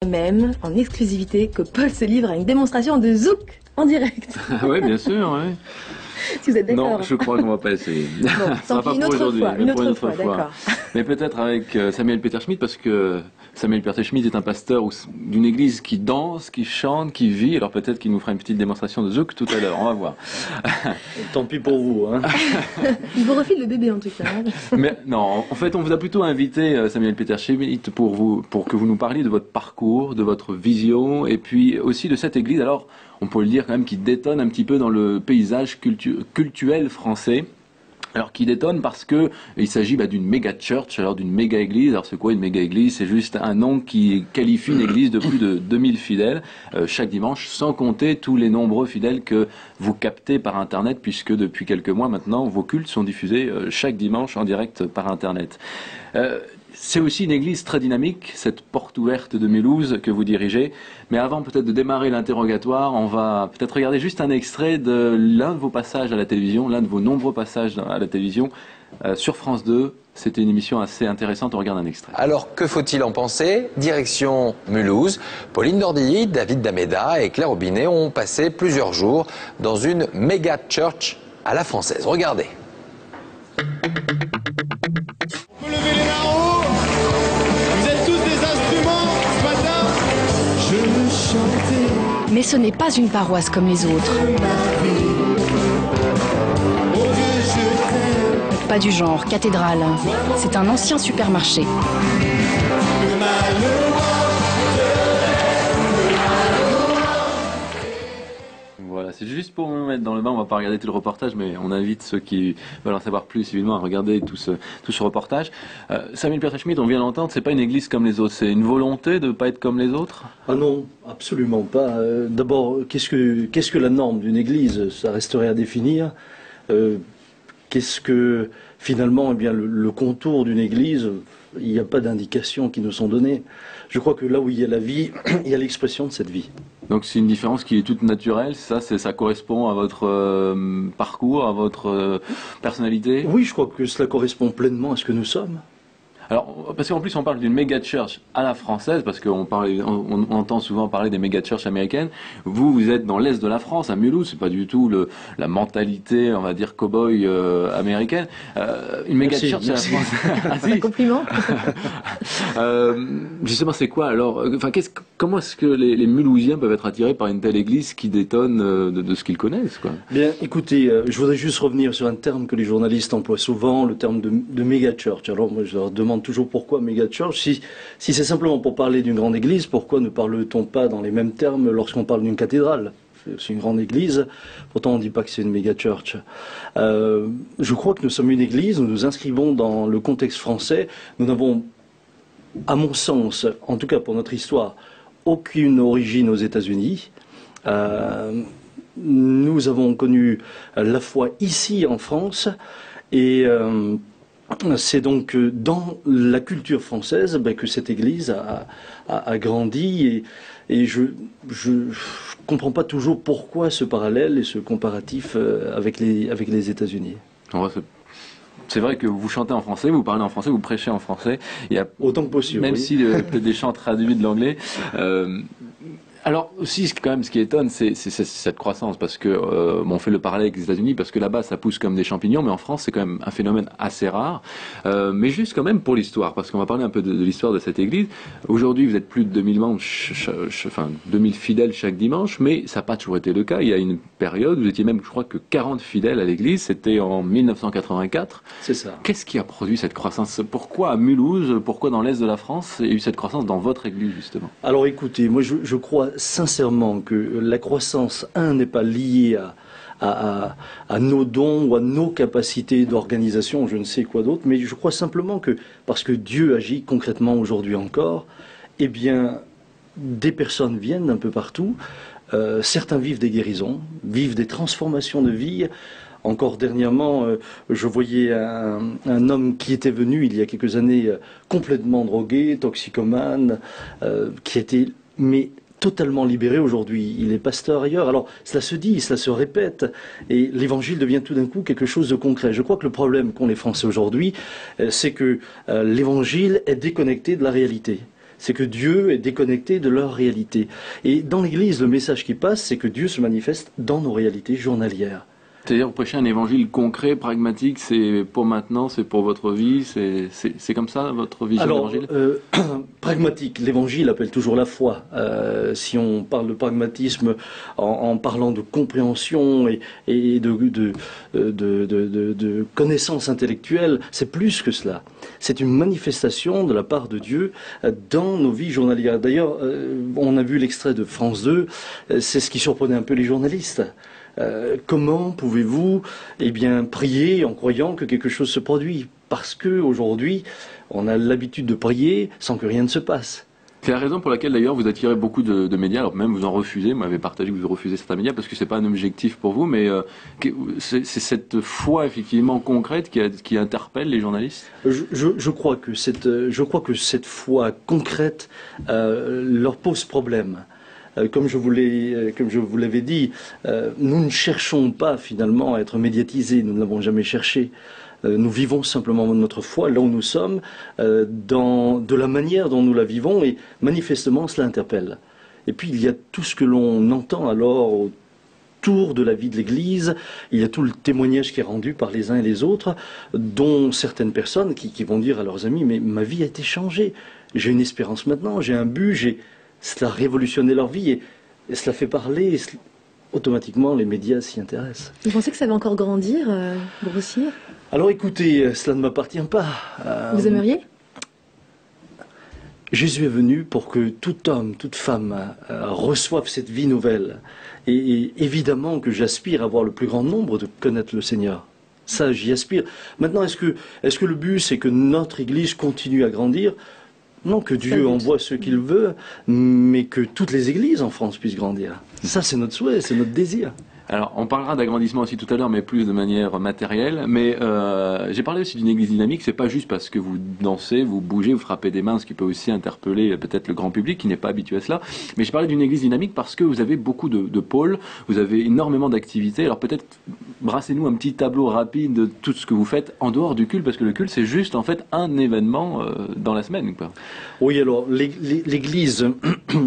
Même en exclusivité que Paul se livre à une démonstration de zouk en direct. Oui, bien sûr, oui. Si vous êtes d'accord. Non, je crois qu'on va pas essayer. Bon, Ça va pas une pour autre aujourd'hui, fois, mais une pour une autre autre fois, fois. d'accord. Mais peut-être avec Samuel Peter Schmidt, parce que Samuel Peter Schmidt est un pasteur d'une église qui danse, qui chante, qui vit. Alors peut-être qu'il nous fera une petite démonstration de zouk tout à l'heure, on va voir. Tant pis pour vous. Hein. Il vous refile le bébé en tout cas. Mais non, en fait, on vous a plutôt invité, Samuel Peter Schmidt, pour que vous nous parliez de votre parcours, de votre vision, et puis aussi de cette église. Alors, on peut le dire quand même, qui détonne un petit peu dans le paysage cultuel français. Alors qui détonne parce que il s'agit d'une méga church, alors d'une méga église. Alors c'est quoi une méga église? C'est juste un nom qui qualifie une église de plus de 2000 fidèles chaque dimanche, sans compter tous les nombreux fidèles que vous captez par internet, puisque depuis quelques mois maintenant vos cultes sont diffusés chaque dimanche en direct par internet. C'est aussi une église très dynamique, cette porte ouverte de Mulhouse que vous dirigez. Mais avant peut-être de démarrer l'interrogatoire, on va peut-être regarder juste un extrait de l'un de vos passages à la télévision, l'un de vos nombreux passages à la télévision sur France 2. C'était une émission assez intéressante, on regarde un extrait. Alors que faut-il en penser? Direction Mulhouse. Pauline Dordilly, David Dameda et Claire Aubinet ont passé plusieurs jours dans une méga church à la française. Regardez. Mais ce n'est pas une paroisse comme les autres. Pas du genre cathédrale. C'est un ancien supermarché. Voilà, c'est juste pour me mettre dans le bain, on va pas regarder tout le reportage, mais on invite ceux qui veulent en savoir plus, évidemment, à regarder tout ce reportage. Samuel Peter Schmidt, on vient d'entendre, c'est pas une église comme les autres, c'est une volonté de ne pas être comme les autres? Ah non, absolument pas. D'abord, qu'est-ce que la norme d'une église? Ça resterait à définir. Qu'est-ce que, finalement, eh bien, le contour d'une église? Il n'y a pas d'indications qui nous sont données. Je crois que là où il y a la vie, il y a l'expression de cette vie. Donc c'est une différence qui est toute naturelle, ça correspond à votre parcours, à votre personnalité? Oui, je crois que cela correspond pleinement à ce que nous sommes. Alors, parce qu'en plus on parle d'une méga church à la française, parce qu'on entend souvent parler des méga church américaines. Vous êtes dans l'est de la France, à Mulhouse, c'est pas du tout la mentalité, on va dire, cow-boy américaine. Une méga church à la française. Ah, si. Un compliment. Justement, c'est quoi alors? Enfin, comment est-ce que les Mulhousiens peuvent être attirés par une telle église qui détonne de ce qu'ils connaissent, quoi? Bien, écoutez, je voudrais juste revenir sur un terme que les journalistes emploient souvent, le terme de méga church. Alors moi, je leur demande toujours pourquoi méga church. Si c'est simplement pour parler d'une grande église, pourquoi ne parle-t-on pas dans les mêmes termes lorsqu'on parle d'une cathédrale? C'est une grande église, pourtant on ne dit pas que c'est une méga church. Je crois que nous sommes une église, nous nous inscrivons dans le contexte français. Nous n'avons, à mon sens, en tout cas pour notre histoire, aucune origine aux États-Unis. Nous avons connu la foi ici en France et c'est donc dans la culture française que cette église a grandi et je comprends pas toujours pourquoi ce parallèle et ce comparatif avec les États-Unis. C'est vrai que vous chantez en français, vous parlez en français, vous prêchez en français. Il y a, autant que possible. Même oui. si peut-être des chants traduits de l'anglais. Alors aussi, quand même, ce qui étonne, c'est cette croissance, parce que on fait le parallèle avec les États-Unis, parce que là-bas, ça pousse comme des champignons, mais en France, c'est quand même un phénomène assez rare. Mais juste quand même pour l'histoire, parce qu'on va parler un peu de l'histoire de cette église. Aujourd'hui, vous êtes plus de 2000 membres, enfin 2000 fidèles chaque dimanche, mais ça n'a pas toujours été le cas. Il y a une période, vous étiez même, je crois, que 40 fidèles à l'église. C'était en 1984. C'est ça. Qu'est-ce qui a produit cette croissance? Pourquoi à Mulhouse? Pourquoi dans l'est de la France? Il y a eu cette croissance dans votre église, justement? Alors écoutez, moi je crois sincèrement que la croissance, n'est pas liée à nos dons ou à nos capacités d'organisation, je ne sais quoi d'autre, mais je crois simplement que, parce que Dieu agit concrètement aujourd'hui encore, eh bien, des personnes viennent d'un peu partout, certains vivent des guérisons, vivent des transformations de vie. Encore dernièrement, je voyais un homme qui était venu il y a quelques années complètement drogué, toxicomane, qui était totalement libéré aujourd'hui. Il est pasteur ailleurs. Alors, cela se dit, cela se répète, et l'évangile devient tout d'un coup quelque chose de concret. Je crois que le problème qu'ont les Français aujourd'hui, c'est que l'évangile est déconnecté de la réalité. c'est que Dieu est déconnecté de leur réalité. Et dans l'Église, le message qui passe, c'est que Dieu se manifeste dans nos réalités journalières. C'est-à-dire, vous prêchez un évangile concret, pragmatique, c'est pour maintenant, c'est pour votre vie, c'est comme ça, votre vision de Alors, l'évangile? pragmatique, l'évangile appelle toujours la foi. Si on parle de pragmatisme en parlant de compréhension et de connaissance intellectuelle, c'est plus que cela. C'est une manifestation de la part de Dieu dans nos vies journalières. D'ailleurs, on a vu l'extrait de France 2, c'est ce qui surprenait un peu les journalistes. Comment pouvez-vous prier en croyant que quelque chose se produit? Parce qu'aujourd'hui, on a l'habitude de prier sans que rien ne se passe. C'est la raison pour laquelle d'ailleurs vous attirez beaucoup de médias, alors même vous en refusez, vous m'avez partagé que vous refusez certains médias parce que c'est pas un objectif pour vous, mais c'est cette foi effectivement concrète qui interpelle les journalistes? Je crois que cette foi concrète leur pose problème. Comme je vous l'avais dit, nous ne cherchons pas finalement à être médiatisés, nous ne l'avons jamais cherché. Nous vivons simplement notre foi là où nous sommes, de la manière dont nous la vivons, et manifestement cela interpelle. Et puis il y a tout ce que l'on entend alors autour de la vie de l'Église, il y a tout le témoignage qui est rendu par les uns et les autres, dont certaines personnes qui vont dire à leurs amis, mais ma vie a été changée, j'ai une espérance maintenant, j'ai un but, cela a révolutionné leur vie et cela fait parler, et automatiquement les médias s'y intéressent. Vous pensez que ça va encore grandir, grossir? Alors écoutez, cela ne m'appartient pas. Vous aimeriez? Jésus est venu pour que tout homme, toute femme reçoive cette vie nouvelle. Et évidemment que j'aspire à voir le plus grand nombre de connaître le Seigneur. Ça, j'y aspire. Maintenant, est-ce que le but, c'est que notre Église continue à grandir? Non, que Dieu envoie ceux qu'il veut, mais que toutes les églises en France puissent grandir. Ça, c'est notre souhait, c'est notre désir. Alors, on parlera d'agrandissement aussi tout à l'heure, mais plus de manière matérielle. Mais j'ai parlé aussi d'une église dynamique. C'est pas juste parce que vous dansez, vous bougez, vous frappez des mains, ce qui peut aussi interpeller peut-être le grand public qui n'est pas habitué à cela. Mais j'ai parlé d'une église dynamique parce que vous avez beaucoup de pôles, vous avez énormément d'activités. Alors peut-être brassez-nous un petit tableau rapide de tout ce que vous faites en dehors du culte, parce que le culte c'est juste en fait un événement dans la semaine, quoi. Oui, alors l'église,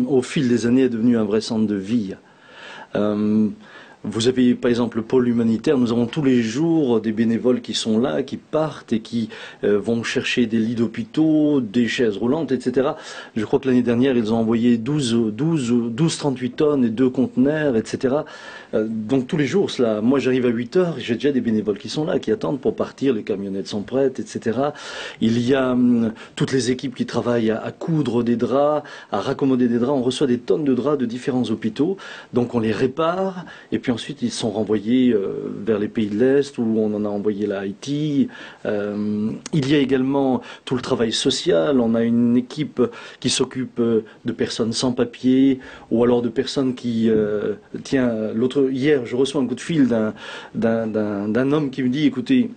au fil des années, est devenue un vrai centre de vie. Vous avez par exemple le pôle humanitaire, nous avons tous les jours des bénévoles qui sont là, qui partent et qui vont chercher des lits d'hôpitaux, des chaises roulantes, etc. Je crois que l'année dernière, ils ont envoyé 12 38 tonnes et 2 conteneurs, etc. Donc tous les jours, cela. Moi j'arrive à 8 heures, j'ai déjà des bénévoles qui sont là, qui attendent pour partir, les camionnettes sont prêtes, etc. Il y a toutes les équipes qui travaillent à coudre des draps, à raccommoder des draps. On reçoit des tonnes de draps de différents hôpitaux, donc on les répare, et puis ensuite ils sont renvoyés vers les pays de l'Est, où on en a envoyé là à Haïti. Il y a également tout le travail social, on a une équipe qui s'occupe de personnes sans papier, ou alors de personnes qui... Hier, je reçois un coup de fil d'un homme qui me dit, écoutez,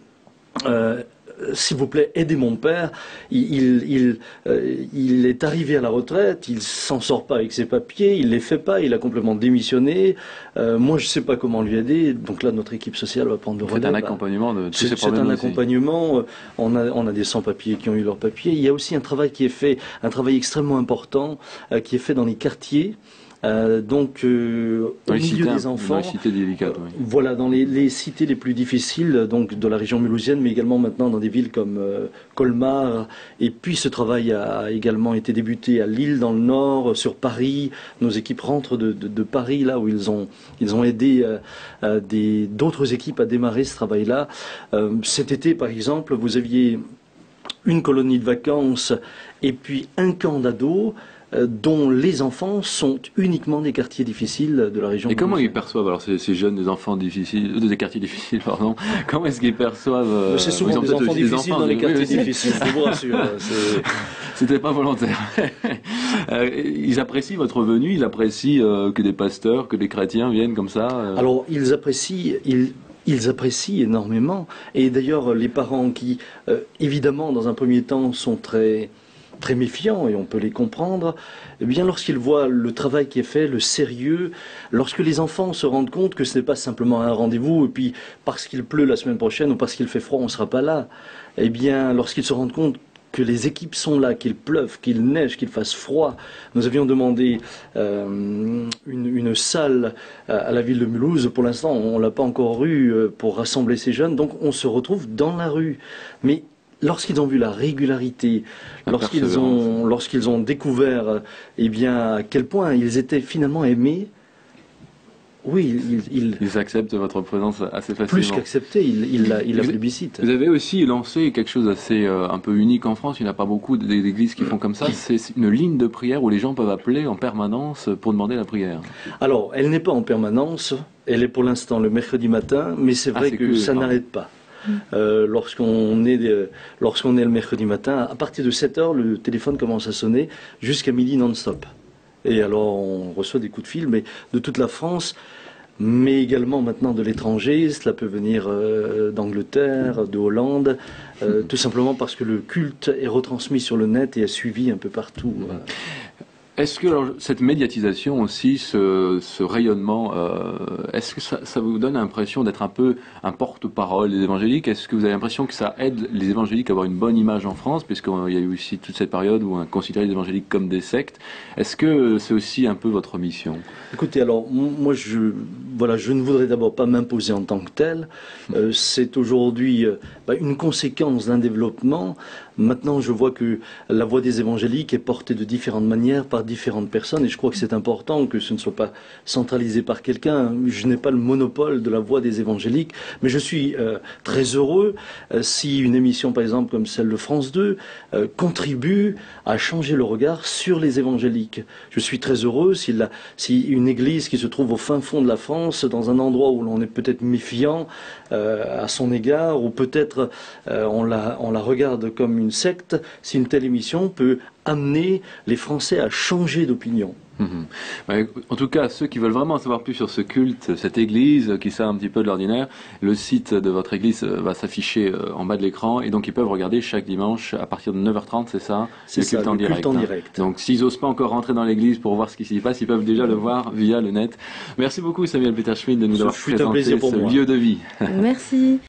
s'il vous plaît, aidez mon père, il est arrivé à la retraite, il s'en sort pas avec ses papiers, il les fait pas, il a complètement démissionné, moi je sais pas comment lui aider, donc là notre équipe sociale va prendre le relais. C'est un accompagnement de tous ces problèmes. C'est un accompagnement, on a des sans-papiers qui ont eu leurs papiers, il y a aussi un travail qui est fait, un travail extrêmement important, qui est fait dans les quartiers. Au milieu des enfants, dans les cités délicates, oui. Voilà, dans les cités les plus difficiles, donc de la région mulhousienne, mais également maintenant dans des villes comme Colmar. Et puis ce travail a également été débuté à Lille, dans le Nord, sur Paris. Nos équipes rentrent de Paris, là où ils ont aidé d'autres équipes à démarrer ce travail-là. Cet été, par exemple, vous aviez une colonie de vacances et puis un camp d'ados, dont les enfants sont uniquement des quartiers difficiles de la région. Et comment ils perçoivent alors ces jeunes des enfants difficiles, des quartiers difficiles, pardon? Comment est-ce qu'ils perçoivent C'est souvent des enfants difficiles dans les quartiers difficiles, je vous rassure. C'était pas volontaire. Ils apprécient votre venue, ils apprécient que des pasteurs, que des chrétiens viennent comme ça. Alors ils apprécient. Ils apprécient énormément. Et d'ailleurs, les parents qui, évidemment, dans un premier temps, sont très méfiants, et on peut les comprendre, eh bien, lorsqu'ils voient le travail qui est fait, le sérieux, lorsque les enfants se rendent compte que ce n'est pas simplement un rendez-vous, et puis parce qu'il pleut la semaine prochaine ou parce qu'il fait froid, on ne sera pas là, eh bien, lorsqu'ils se rendent compte que les équipes sont là, qu'il pleuve, qu'il neige, qu'il fasse froid. Nous avions demandé une salle à la ville de Mulhouse. Pour l'instant, on l'a pas encore eu pour rassembler ces jeunes. Donc, on se retrouve dans la rue. Mais lorsqu'ils ont vu la régularité, lorsqu'ils ont découvert, eh bien, à quel point ils étaient finalement aimés. Oui, ils acceptent votre présence assez facilement. Plus qu'accepter, ils la plébiscitent. Vous avez aussi lancé quelque chose d'assez un peu unique en France. Il n'y en a pas beaucoup d'églises qui font comme ça. C'est une ligne de prière où les gens peuvent appeler en permanence pour demander la prière. Alors, elle n'est pas en permanence. Elle est pour l'instant le mercredi matin, mais c'est vrai que ça n'arrête pas. Lorsqu'on est le mercredi matin, à partir de 7 heures, le téléphone commence à sonner jusqu'à midi non-stop. Et alors, on reçoit des coups de fil, mais de toute la France, mais également maintenant de l'étranger. Cela peut venir d'Angleterre, de Hollande, tout simplement parce que le culte est retransmis sur le net et est suivi un peu partout. Est-ce que alors, cette médiatisation aussi, ce rayonnement, est-ce que ça vous donne l'impression d'être un peu un porte-parole des évangéliques? Est-ce que vous avez l'impression que ça aide les évangéliques à avoir une bonne image en France, puisqu'il y a eu aussi toute cette période où on considérait les évangéliques comme des sectes? Est-ce que c'est aussi un peu votre mission? Écoutez, alors moi je ne voudrais d'abord pas m'imposer en tant que tel. C'est aujourd'hui une conséquence d'un développement. Maintenant, je vois que la voix des évangéliques est portée de différentes manières par différentes personnes, et je crois que c'est important que ce ne soit pas centralisé par quelqu'un. Je n'ai pas le monopole de la voix des évangéliques, mais je suis très heureux si une émission, par exemple, comme celle de France 2, contribue à changer le regard sur les évangéliques. Je suis très heureux si une église qui se trouve au fin fond de la France, dans un endroit où l'on est peut-être méfiant à son égard, ou peut-être on la regarde comme une secte, si une telle émission peut amener les Français à changer d'opinion. En tout cas, ceux qui veulent vraiment en savoir plus sur ce culte, cette église qui sort un petit peu de l'ordinaire, le site de votre église va s'afficher en bas de l'écran, et donc ils peuvent regarder chaque dimanche à partir de 9h30, c'est ça? C'est ça, le culte en direct. Donc s'ils n'osent pas encore rentrer dans l'église pour voir ce qui s'y passe, ils peuvent déjà le voir via le net. Merci beaucoup Samuel Peter Schmidt de nous avoir présenté ce lieu de vie. Merci.